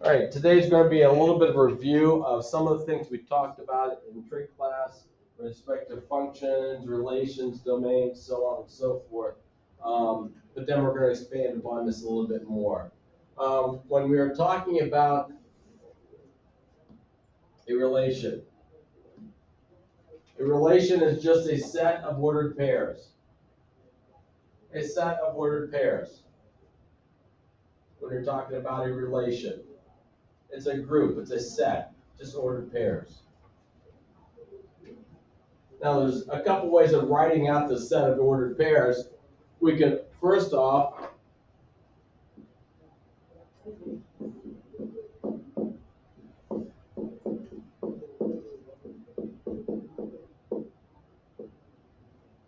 All right, today's going to be a little bit of a review of some of the things we talked about in trig class with respect to functions, relations, domains, so on and so forth. But then we're going to expand upon this a little bit more. When we were talking about a relation is just a set of ordered pairs. A set of ordered pairs. When you're talking about a relation, it's a group, it's a set, just ordered pairs. Now, there's a couple ways of writing out the set of ordered pairs. We could, first off,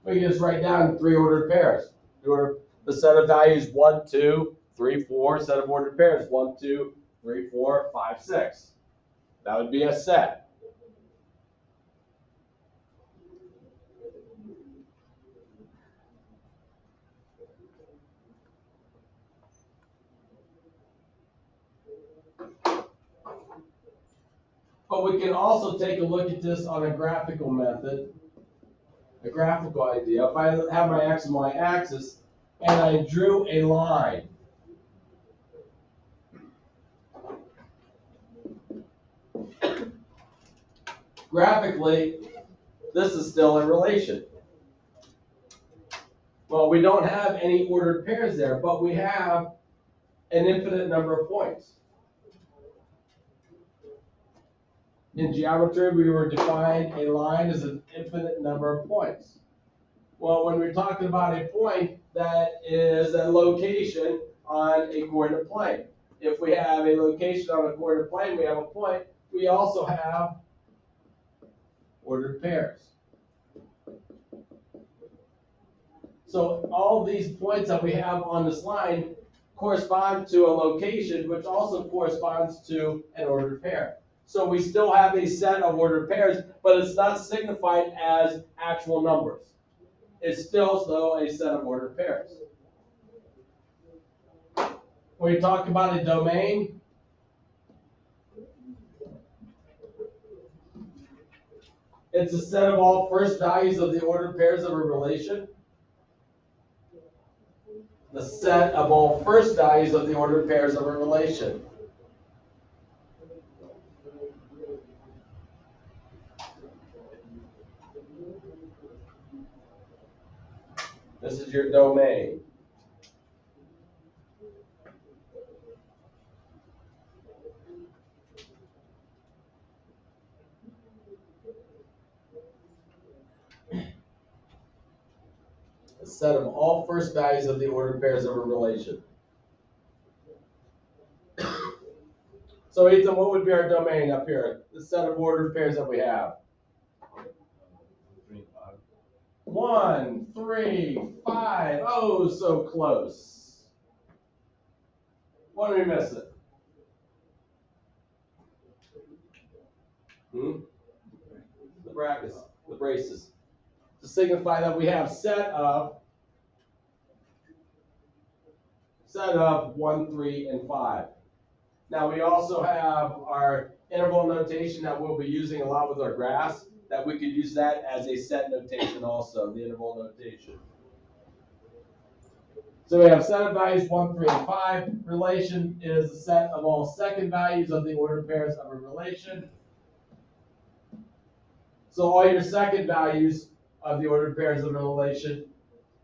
we can just write down three ordered pairs. The set of values 1, 2, 3, 4, set of ordered pairs 1, 2, 3, 4, 5, 6. That would be a set. But we can also take a look at this on a graphical method, a graphical idea. If I have my x and y axis and I drew a line, graphically, this is still a relation. Well, we don't have any ordered pairs there, but we have an infinite number of points. In geometry, we were defined a line as an infinite number of points. Well, when we're talking about a point, that is a location on a coordinate plane. If we have a location on a coordinate plane, we have a point. We also have ordered pairs. So all these points that we have on this line correspond to a location, which also corresponds to an ordered pair. So we still have a set of ordered pairs, but it's not signified as actual numbers. It's still, though, a set of ordered pairs. When we talk about a domain, it's a set of all first values of the ordered pairs of a relation. The set of all first values of the ordered pairs of a relation. This is your domain. A set of all first values of the ordered pairs of a relation. So Ethan, what would be our domain up here? The set of ordered pairs that we have. 1, 3, 5. Oh, so close. What are we missing? The brackets, the braces. To signify that we have set of 1, 3, and 5. Now we also have our interval notation that we'll be using a lot with our graphs, that we could use that as a set notation also, the interval notation. So we have set of values 1, 3, and 5. Relation is a set of all second values of the ordered pairs of a relation. So all your second values of the ordered pairs of a relation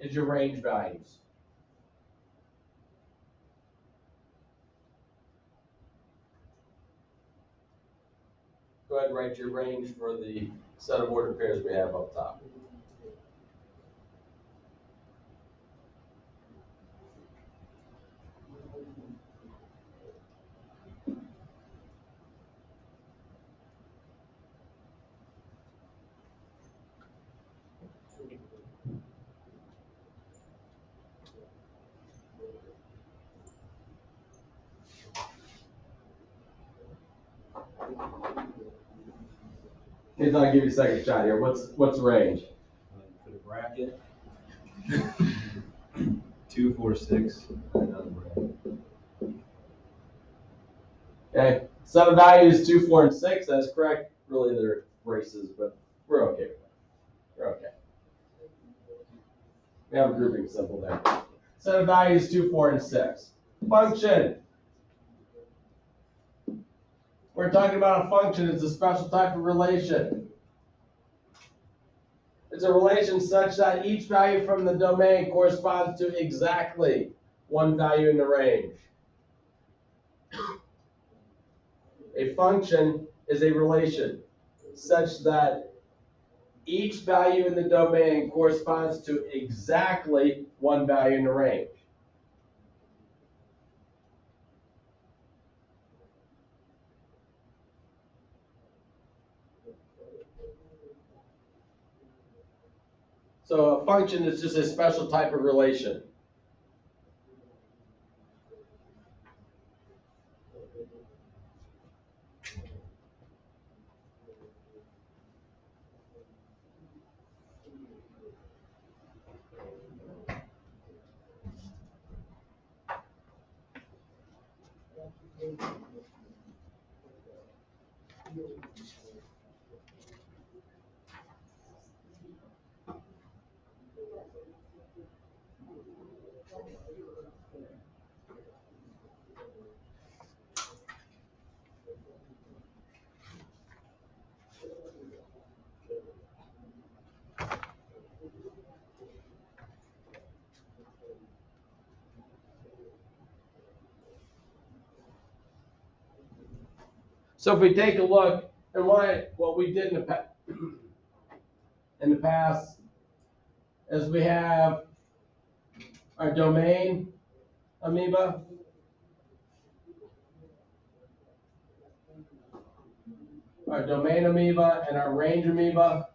is your range values. Go ahead and write your range for the set of ordered pairs we have up top. I'll give you a second shot here. What's range? For the bracket, 2, 4, 6, and another bracket. Okay, set of values 2, 4, and 6. That's correct. Really, they're braces, but we're okay with that. We're okay. We have a grouping symbol there. Set of values 2, 4, and 6. Function. We're talking about a function. It's a special type of relation. It's a relation such that each value from the domain corresponds to exactly one value in the range. A function is a relation such that each value in the domain corresponds to exactly one value in the range. So a function is just a special type of relation. So if we take a look at what we did in the past is we have our domain amoeba, and our range amoeba.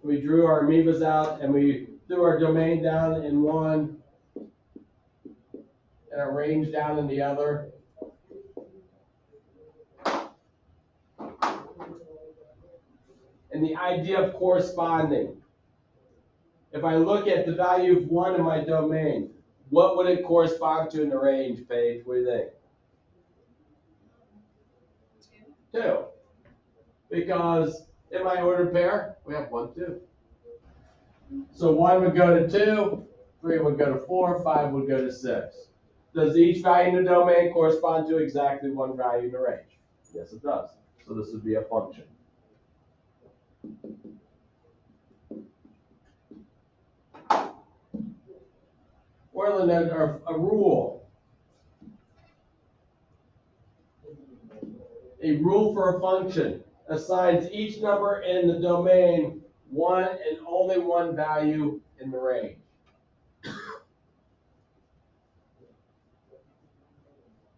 We drew our amoebas out and we threw our domain down in one and our range down in the other. And the idea of corresponding. If I look at the value of 1 in my domain, what would it correspond to in the range, Paige? What do you think? 2. Because in my ordered pair, we have 1, 2. So 1 would go to 2, 3 would go to 4, 5 would go to 6. Does each value in the domain correspond to exactly one value in the range? Yes, it does. So this would be a function. Or a rule. A rule for a function assigns each number in the domain one and only one value in the range.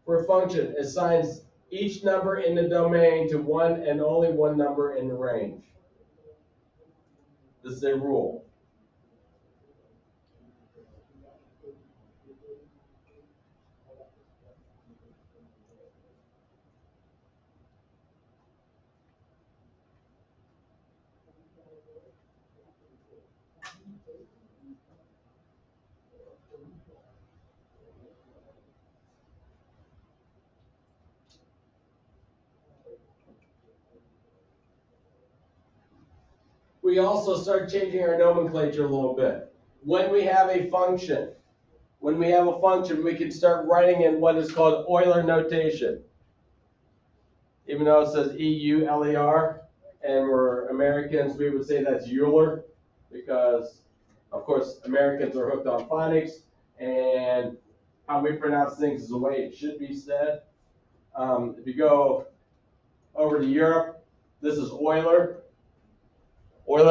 For a function, assigns each number in the domain to one and only one number in the range. This is a rule. We also start changing our nomenclature a little bit. When we have a function, we can start writing in what is called Euler notation. Even though it says E-U-L-E-R, and we're Americans, we would say that's Euler, because, of course, Americans are hooked on phonics, and how we pronounce things is the way it should be said. If you go over to Europe, this is Euler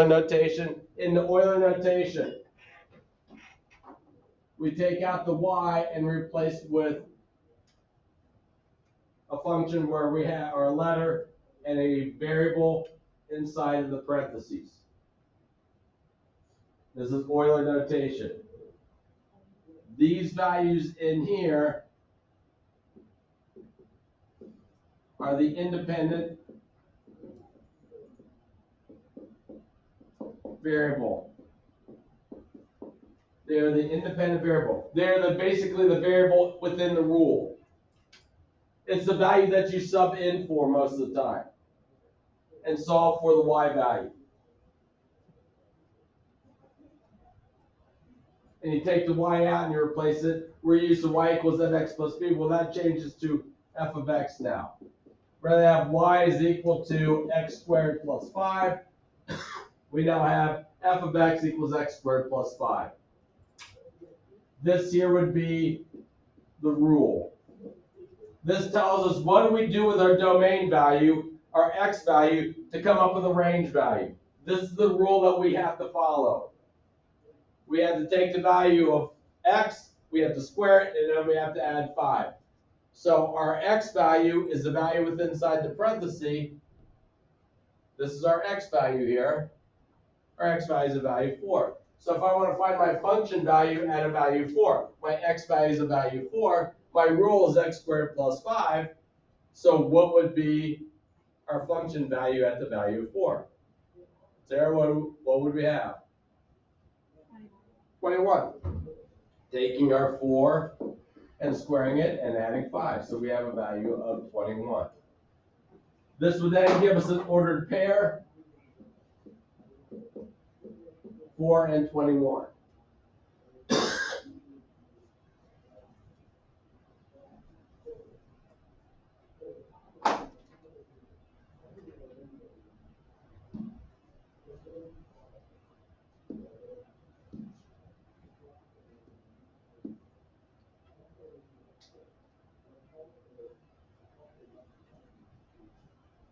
notation. In the Euler notation, we take out the y and replace it with a function where we have our letter and a variable inside of the parentheses. This is Euler notation. These values in here are the independent variable. They are the independent variable. They're basically the variable within the rule. It's the value that you sub in for most of the time and solve for the y value. And you take the y out and you replace it. We're used to y equals mx plus b. Well, that changes to f of x now. Rather than have y is equal to x squared plus 5, we now have f of x equals x squared plus 5. This here would be the rule. This tells us what do we do with our domain value, our x value, to come up with a range value. This is the rule that we have to follow. We have to take the value of x, we have to square it, and then we have to add 5. So our x value is the value within inside the parenthesis. This is our x value here. Our x value is a value 4. So if I want to find my function value at a value 4, my x value is a value 4, my rule is x squared plus 5. So what would be our function value at the value of 4? Sarah, what would we have? 21. Taking our 4 and squaring it and adding 5. So we have a value of 21. This would then give us an ordered pair, 4 and 21.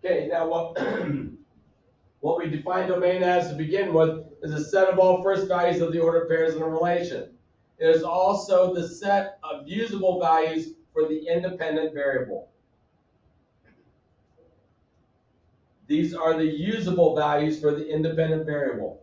Okay, now what we define domain as to begin with is a set of all first values of the ordered pairs in a relation. It is also the set of usable values for the independent variable. These are the usable values for the independent variable.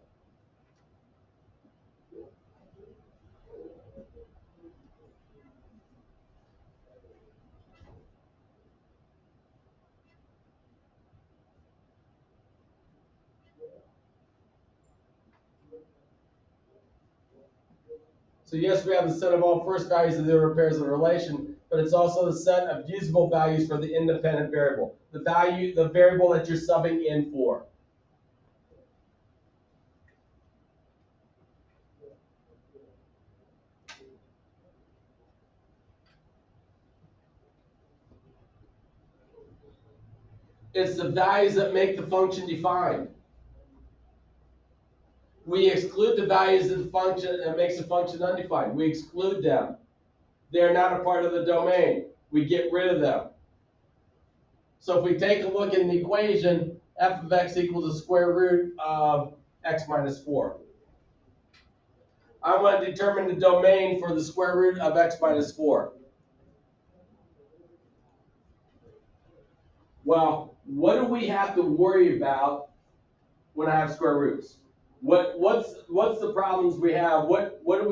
So yes, we have the set of all first values of the ordered pairs in a relation, but it's also the set of usable values for the independent variable. The variable that you're subbing in for. It's the values that make the function defined. We exclude the values of the function that makes the function undefined. We exclude them. They are not a part of the domain. We get rid of them. So if we take a look in the equation, f of x equals the square root of x minus 4. I want to determine the domain for the square root of x minus 4. Well, what do we have to worry about when I have square roots? What's the problems we have? What can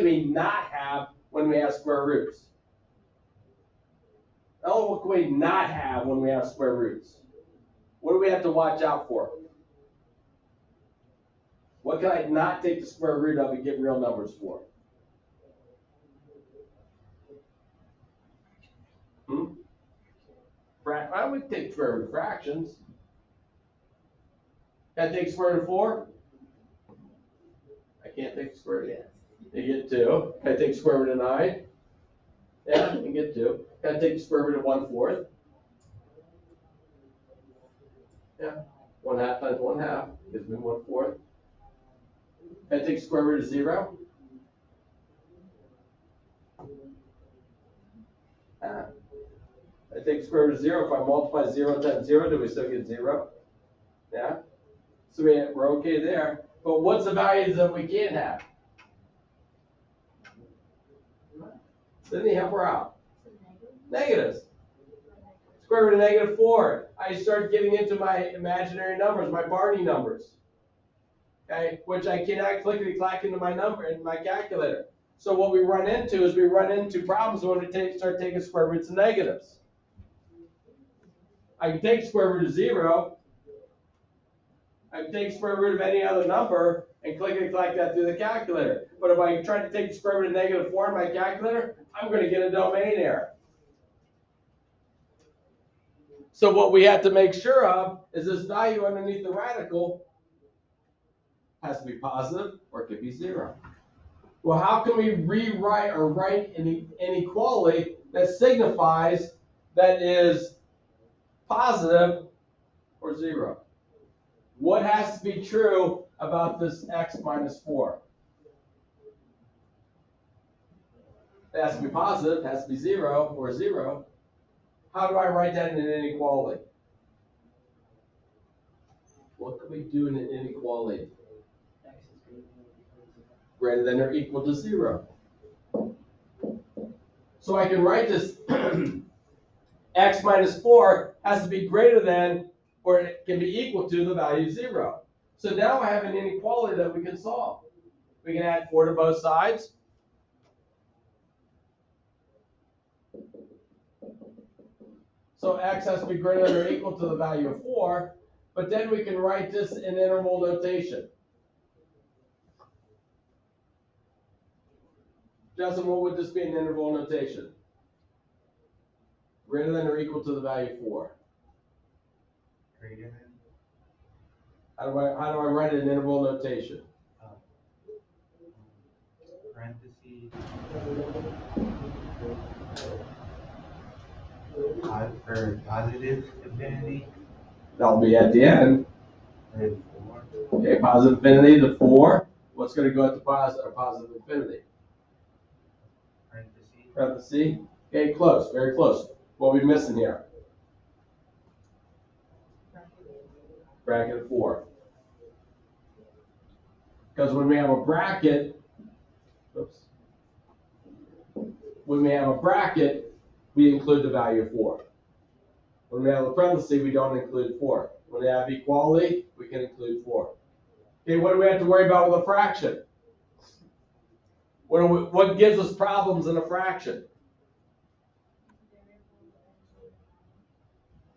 we not have when we have square roots? Oh, what can we not have when we have square roots? What do we have to watch out for? What can I not take the square root of and get real numbers for? I would take square root of fractions. Can I take square root of 4? I can't take the square root. You get 2. Can I take square root of 9? Yeah, I can get 2. Can I take the square root of 1/4? Yeah, 1/2 times 1/2 gives me 1/4. Can I take square root of 0? I take square root of 0. If I multiply 0 times 0, do we still get 0? Yeah. So we're okay there. But what's the values that we can't have? Sydney, help her out. Negatives. Square root of -4. I start getting into my imaginary numbers, my Barney numbers. Okay, which I cannot clickety-clack into my number in my calculator. So what we run into is we run into problems when we start taking square roots of negatives. I can take square root of 0. I can take square root of any other number and clickety-clack that through the calculator. But if I try to take the square root of -4 in my calculator, I'm going to get a domain error. So what we have to make sure of is this value underneath the radical has to be positive or it could be 0. Well, how can we rewrite or write an inequality that signifies that is positive or 0? What has to be true about this x minus 4? It has to be positive, it has to be 0 or 0. How do I write that in an inequality? What can we do in an inequality? Greater than or equal to 0. So I can write this x minus 4 has to be greater than or it can be equal to the value 0. So now I have an inequality that we can solve. We can add 4 to both sides. So x has to be greater than or equal to the value of 4, but then we can write this in interval notation. Justin, what would this be in interval notation? Greater than or equal to the value of 4. Greater than. How do I write it in interval notation? Parentheses. For positive infinity. That'll be at the end. And 4. Okay, positive infinity to 4. What's going to go at the positive infinity? Parentheses. Parenthesis. Okay, close, very close. What are we missing here? Bracket of 4. Because when we have a bracket, we include the value of 4. When we have a parenthesis, we don't include 4. When we have equality, we can include 4. Okay, what do we have to worry about with a fraction? What gives us problems in a fraction?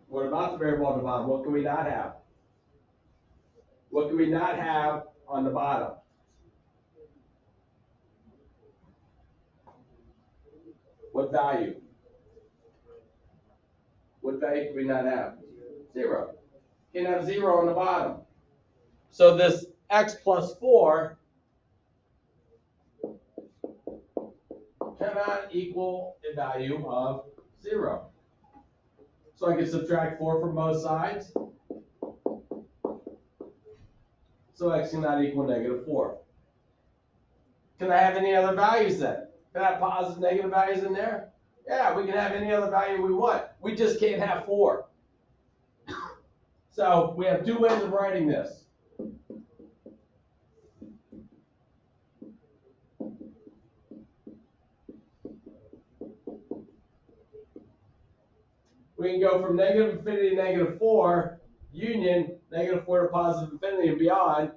What about the variable on the bottom? What can we not have? What can we not have on the bottom? What value? What value can we not have? 0. Can't have 0 on the bottom. So this x plus 4 cannot equal a value of 0. So I can subtract 4 from both sides. So x cannot equal negative 4. Can I have any other values then? Can I have positive, negative values in there? Yeah, we can have any other value we want. We just can't have 4. So we have 2 ways of writing this. We can go from negative infinity to negative 4, union, negative 4 to positive infinity and beyond,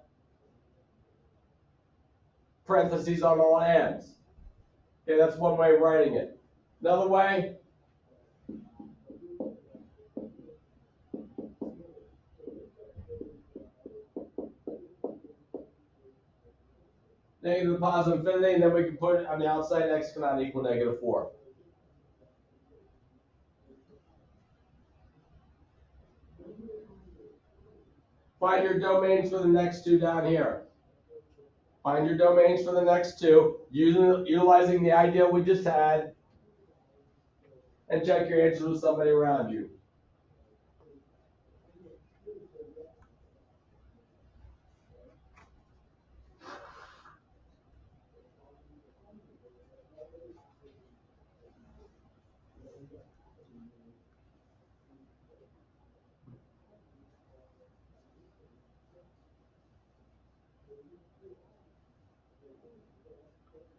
parentheses on all ends. Okay, that's one way of writing it. Another way, negative to positive infinity, and then we can put it on the outside, x cannot equal negative 4. Find your domains for the next 2 down here. Find your domains for the next 2, utilizing the idea we just had, and check your answers with somebody around you.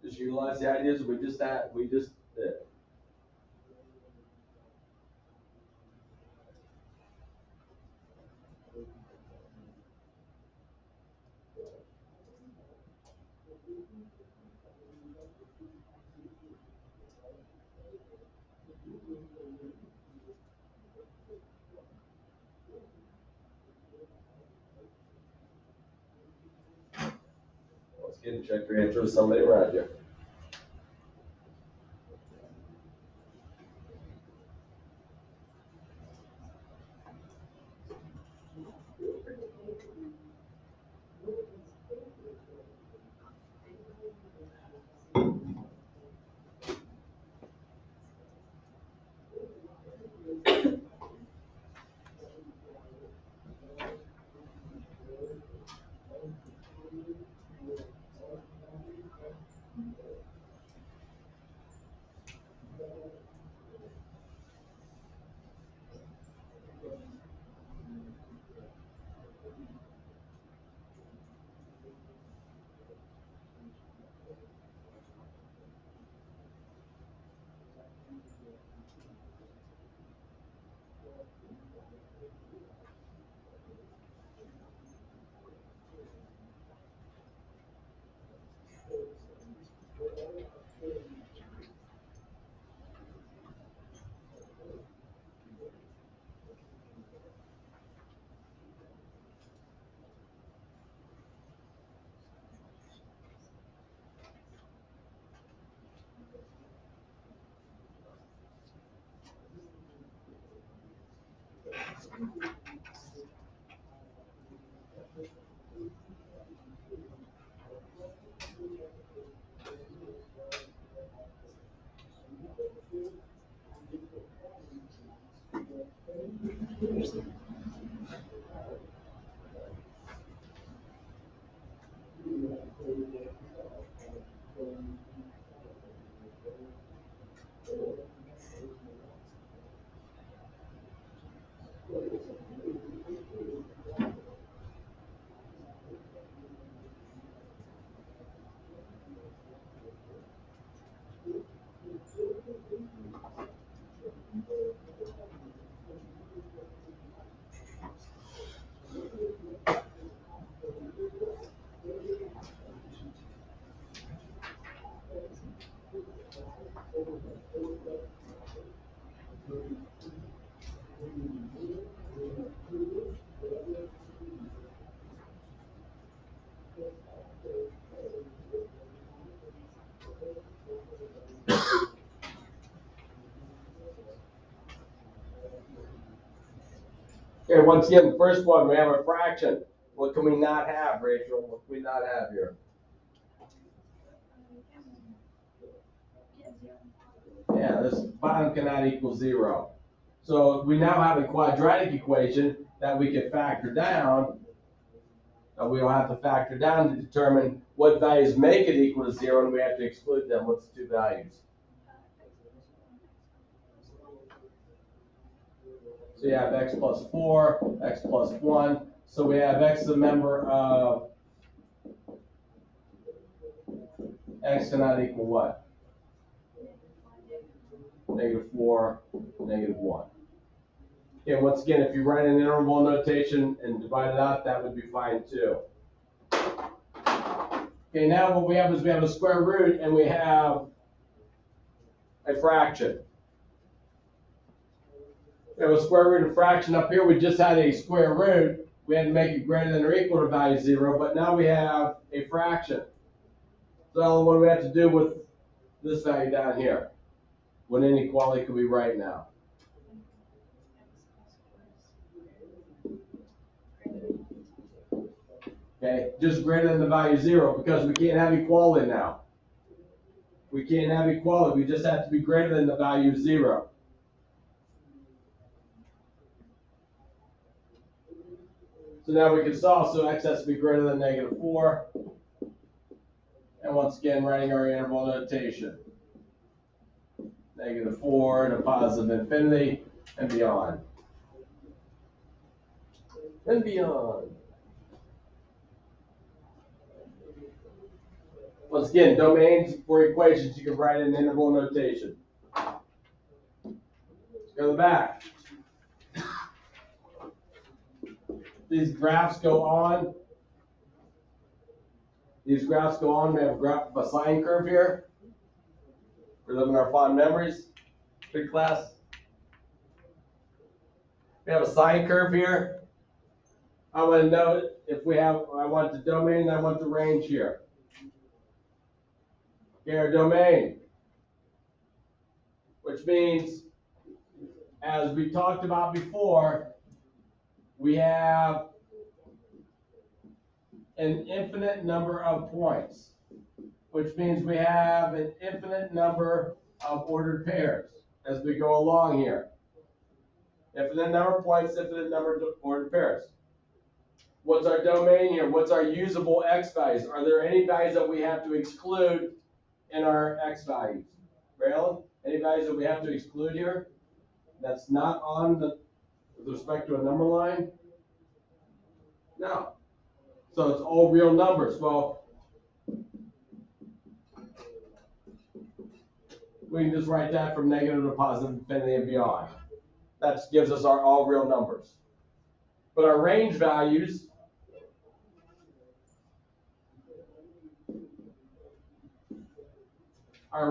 Just utilize the ideas we just did. Let's get and check your answer with somebody around you. Okay, once again, the first one, we have a fraction. What can we not have, Rachel? What can we not have here? Yeah, this bottom cannot equal 0. So we now have a quadratic equation that we can factor down. We'll have to factor down to determine what values make it equal to 0, and we have to exclude them. What's the two values? So you have x plus 4, x plus 1. So we have x a member of x cannot equal what? -4, -1. Okay, once again, if you write an interval notation and divide it out, that would be fine too. Okay, now what we have is we have a square root and we have a fraction. We have a square root of fraction up here. We just had a square root. We had to make it greater than or equal to value 0, but now we have a fraction. So what do we have to do with this value down here? What inequality could we write now? Okay, just greater than the value 0 because we can't have equality now. We can't have equality. We just have to be greater than the value 0. So now we can solve. So x has to be greater than -4. And once again, writing our interval notation. -4 to positive infinity and beyond. And beyond. Once again, domains for equations, you can write in interval notation. Let's go to the back. These graphs go on. These graphs go on. We have a sine curve here. We're living our fond memories. Good class. We have a sine curve here. I want to know if we have, I want the domain and I want the range here. Okay, our domain, which means, as we talked about before, we have an infinite number of points, which means we have an infinite number of ordered pairs as we go along here. Infinite number of points, infinite number of ordered pairs. What's our domain here? What's our usable x values? Are there any values that we have to exclude in our x values? Braylon, any values that we have to exclude here? That's not on the, with respect to a number line? No. So it's all real numbers. Well, we can just write that from negative to positive infinity and beyond. That gives us our all real numbers. But our range values, are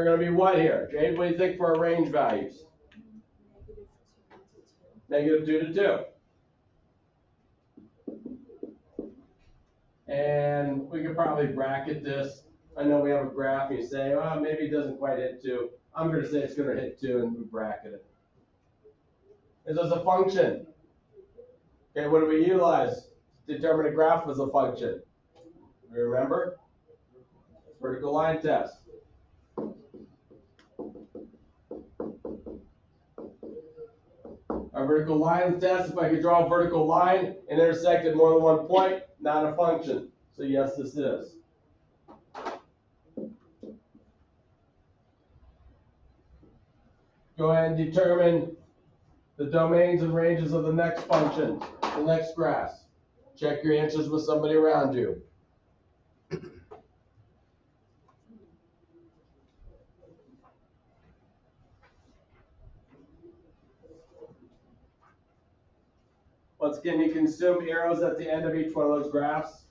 going to be what here? Jade, what do you think for our range values? -2 to 2. And we could probably bracket this. I know we have a graph. You say, well, maybe it doesn't quite hit 2. I'm gonna say it's gonna hit 2 and we bracket it. Is this a function? Okay, what do we utilize to determine a graph as a function? Remember? Vertical line test. Our vertical line test, if I could draw a vertical line and intersect at more than one point, not a function. So yes, this is. Go ahead and determine the domains and ranges of the next function, the next graphs. Check your answers with somebody around you. Once again, you can assume arrows at the end of each one of those graphs.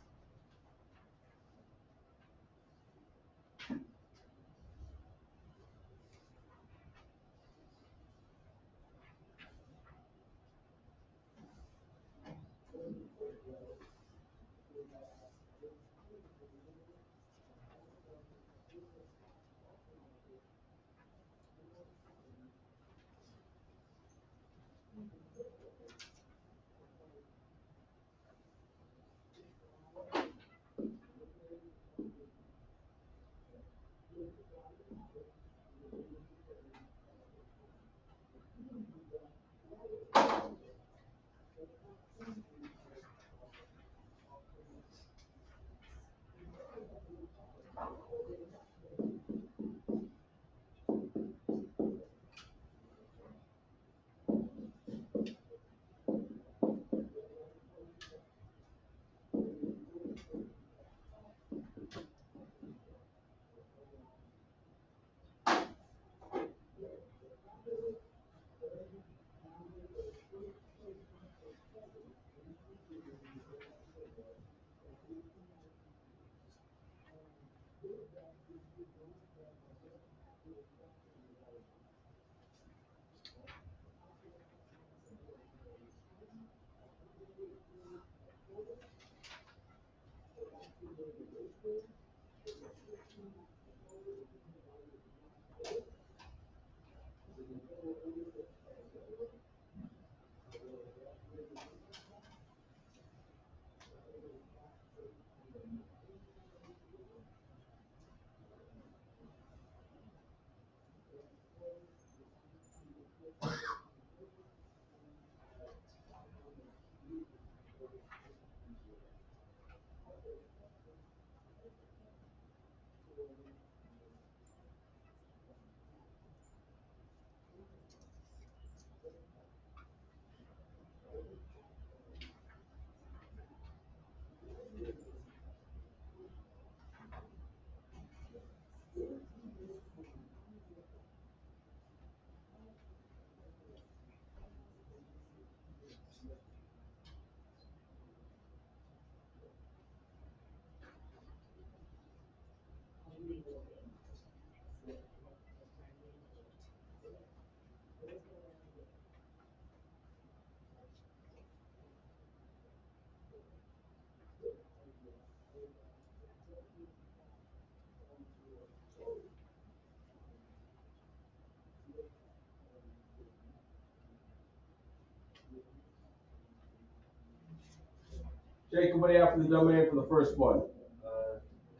Jacob, what do you have for the domain for the first one?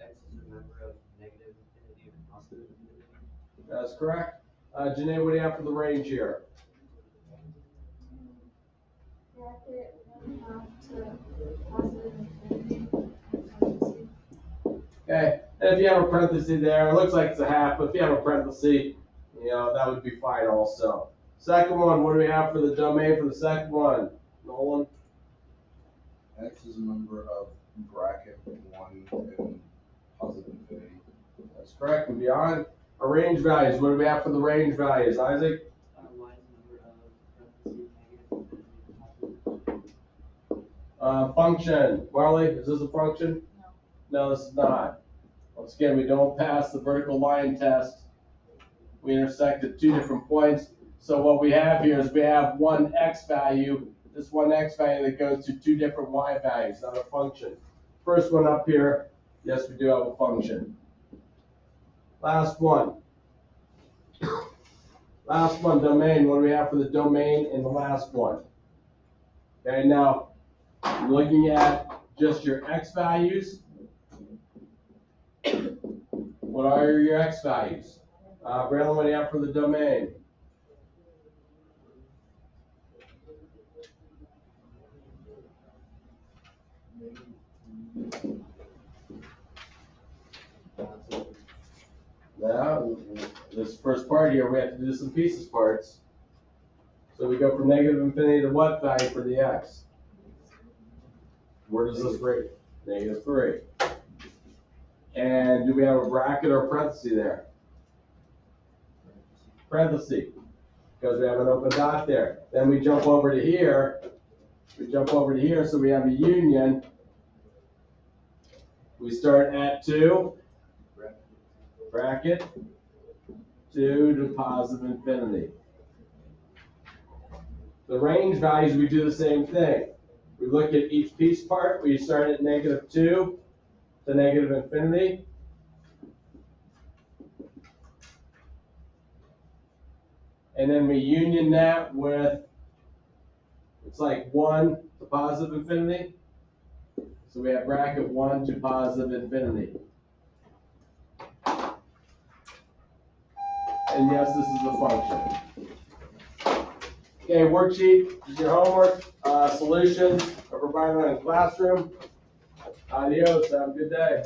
X is a member of negative infinity and positive infinity. That's correct. Janae, what do you have for the range here? Okay, and if you have a parenthesis there, it looks like it's a half, but if you have a parenthesis, that would be fine also. Second one, what do we have for the domain for the second one? Nolan? X is a member of bracket 1 and positive infinity. That's correct. And beyond. Our range values, what do we have for the range values? Isaac? Y is a member of parentheses, negative, positive. Function. Marley, is this a function? No. No, this is not. Once again, we don't pass the vertical line test. We intersect at 2 different points. So what we have here is we have one x value, this one x value that goes to 2 different y values, not a function. First one up here, yes, we do have a function. Last one. Last one, domain. What do we have for the domain in the last one? Okay, now, looking at just your x values. What are your x values? Braylon, what do you have for the domain? Now, this first part here, we have to do some pieces parts. So we go from negative infinity to what value for the x? Where does this rate? -3. And do we have a bracket or a parenthesis there? Parenthesis, because we have an open dot there. Then we jump over to here. So we have a union. We start at 2, bracket, 2 to positive infinity. The range values, we do the same thing. We look at each piece part. We start at -2 to negative infinity. And then we union that with, it's like 1 to positive infinity. So we have bracket 1 to positive infinity. And yes, this is the function. Okay, worksheet is your homework. Solutions are provided in the classroom. Adios, have a good day.